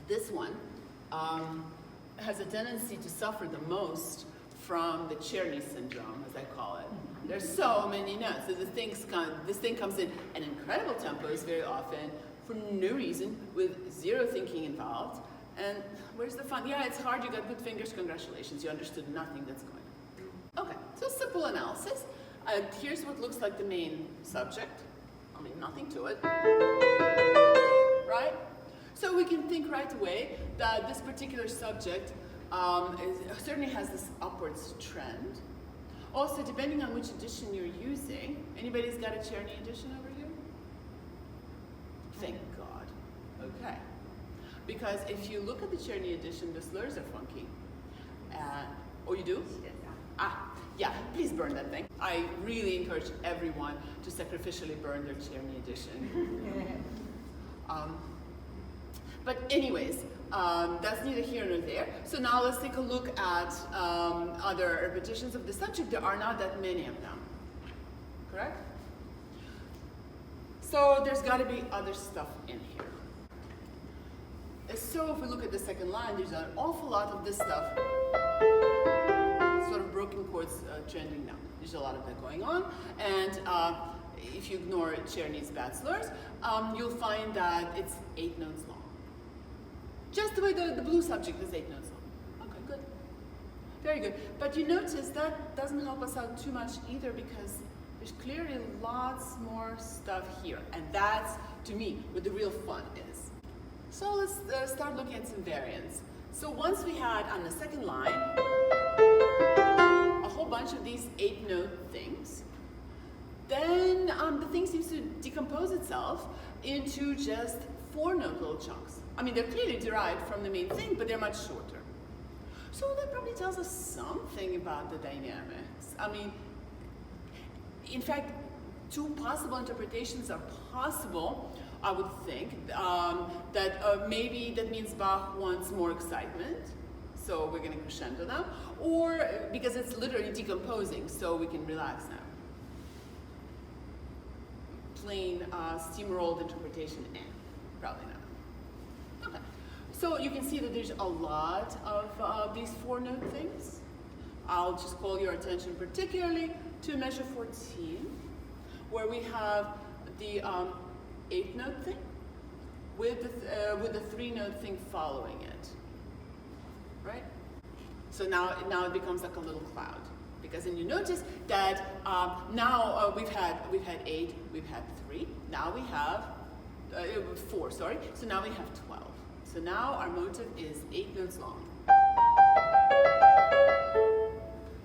This one has a tendency to suffer the most from the Czerny syndrome, as I call it. There's so many notes. So this thing comes in at incredible tempos very often for no reason, with zero thinking involved. And where's the fun? Yeah, it's hard. You got good fingers. Congratulations. You understood nothing that's going on. Okay, so simple analysis. Here's what looks like the main subject. I mean, nothing to it. Right? So we can think right away that this particular subject certainly has this upwards trend. Also, depending on which edition you're using, anybody's got a Czerny edition over here? Thank God. Okay. Because if you look at the Czerny edition, the slurs are funky. Oh, you do? Yeah, please burn that thing. I really encourage everyone to sacrificially burn their Czerny edition. But anyways, that's neither here nor there. So now let's take a look at other repetitions of the subject. There are not that many of them, correct? So there's got to be other stuff in here. So if we look at the second line, there's an awful lot of this stuff, sort of broken chords trending down. There's a lot of that going on. And if you ignore Czerny's bad slurs, you'll find that it's 8 notes long. Just the way the blue subject is 8 notes long. Okay, good. Very good. But you notice that doesn't help us out too much either, because there's clearly lots more stuff here. And that's, to me, what the real fun is. So let's start looking at some variants. So once we had on the second line a whole bunch of these 8-note things, then the thing seems to decompose itself into just 4-note little chunks. I mean, they're clearly derived from the main thing, but they're much shorter. So that probably tells us something about the dynamics. I mean, in fact, 2 possible interpretations are possible, I would think, that maybe that means Bach wants more excitement, so we're going to crescendo now, or because it's literally decomposing, so we can relax now. Plain steamrolled interpretation, probably not. Okay, so you can see that there's a lot of these 4-note things. I'll just call your attention particularly to measure 14, where we have the 8-note thing with the 3-note thing following it, right? So now it becomes like a little cloud, because then you notice that now we've had 8, we've had 3, now we have 4. Sorry. So now we have 12. So now our motive is 8 notes long,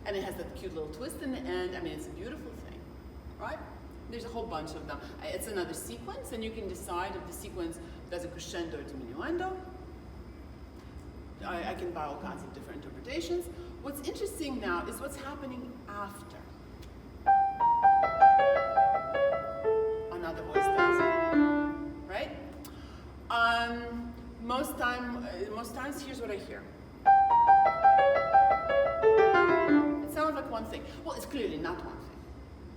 and it has that cute little twist in the end. I mean, it's a beautiful thing, right? There's a whole bunch of them. It's another sequence, and you can decide if the sequence does a crescendo or diminuendo. I can buy all kinds of different interpretations. What's interesting now is what's happening after. Another voice does, right? Most times, here's what I hear. It sounds like one thing. Well, it's clearly not one thing.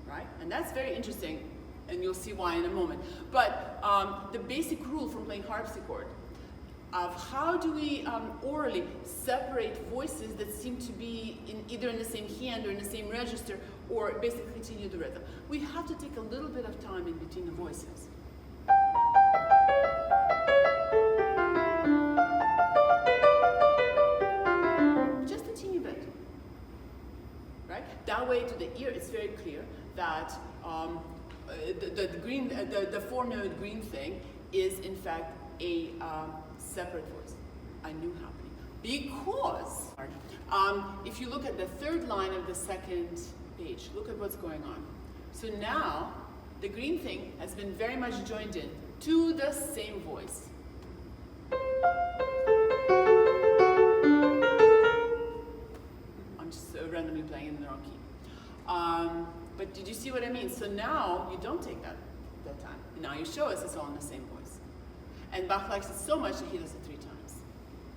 Right? And that's very interesting, and you'll see why in a moment. But the basic rule from playing harpsichord of how do we orally separate voices that seem to be either in the same hand or in the same register, or basically continue the rhythm. We have to take a little bit of time in between the voices. Just a teeny bit. Right? That way, to the ear, it's very clear that the 4-note green thing is in fact a separate voice, a new happening. Because if you look at the 3rd line of the 2nd page, look at what's going on. So now the green thing has been very much joined in to the same voice. I'm just randomly playing in the wrong key. But did you see what I mean? So now you don't take that time. Now you show us it's all in the same voice. And Bach likes it so much that he does it 3 times.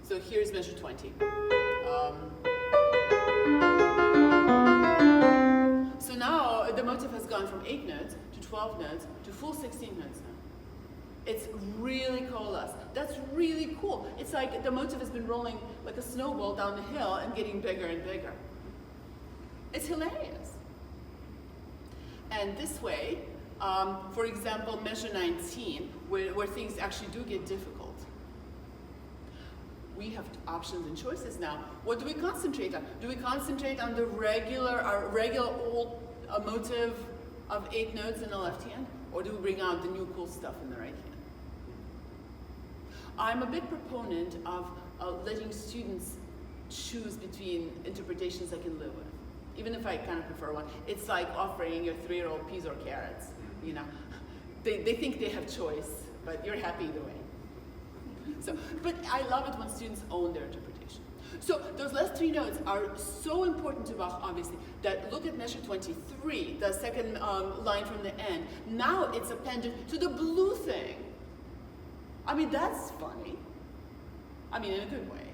So here's measure 20. So now the motive has gone from 8 notes to 12 notes to full 16 notes now. It's really coalesced. That's really cool. It's like the motif has been rolling like a snowball down the hill and getting bigger and bigger. It's hilarious. And this way, for example, measure 19, where things actually do get difficult. We have options and choices now. What do we concentrate on? Do we concentrate on the our regular old motif of 8 notes in the left hand? Or do we bring out the new cool stuff in the right hand? I'm a big proponent of letting students choose between interpretations they can live with, even if I kind of prefer one. It's like offering your 3-year-old peas or carrots, you know. They think they have choice, but you're happy either way. So, but I love it when students own their interpretation. So those last 3 notes are so important to Bach, obviously, that look at measure 23, the second line from the end. Now it's appended to the blue thing. I mean, that's funny. I mean, in a good way,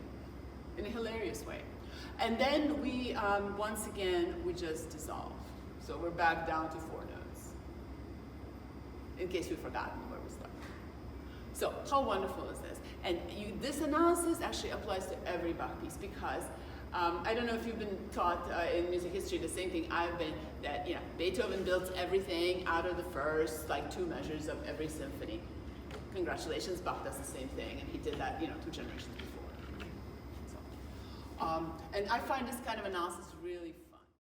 in a hilarious way. And then we, once again, we just dissolve. So we're back down to 4 notes, in case we've forgotten where we started. So how wonderful is this? And this analysis actually applies to every Bach piece, because I don't know if you've been taught in music history the same thing I've been, that Beethoven built everything out of the first 2 measures of every symphony. Congratulations, Bach does the same thing, and he did that 2 generations before. So, and I find this kind of analysis really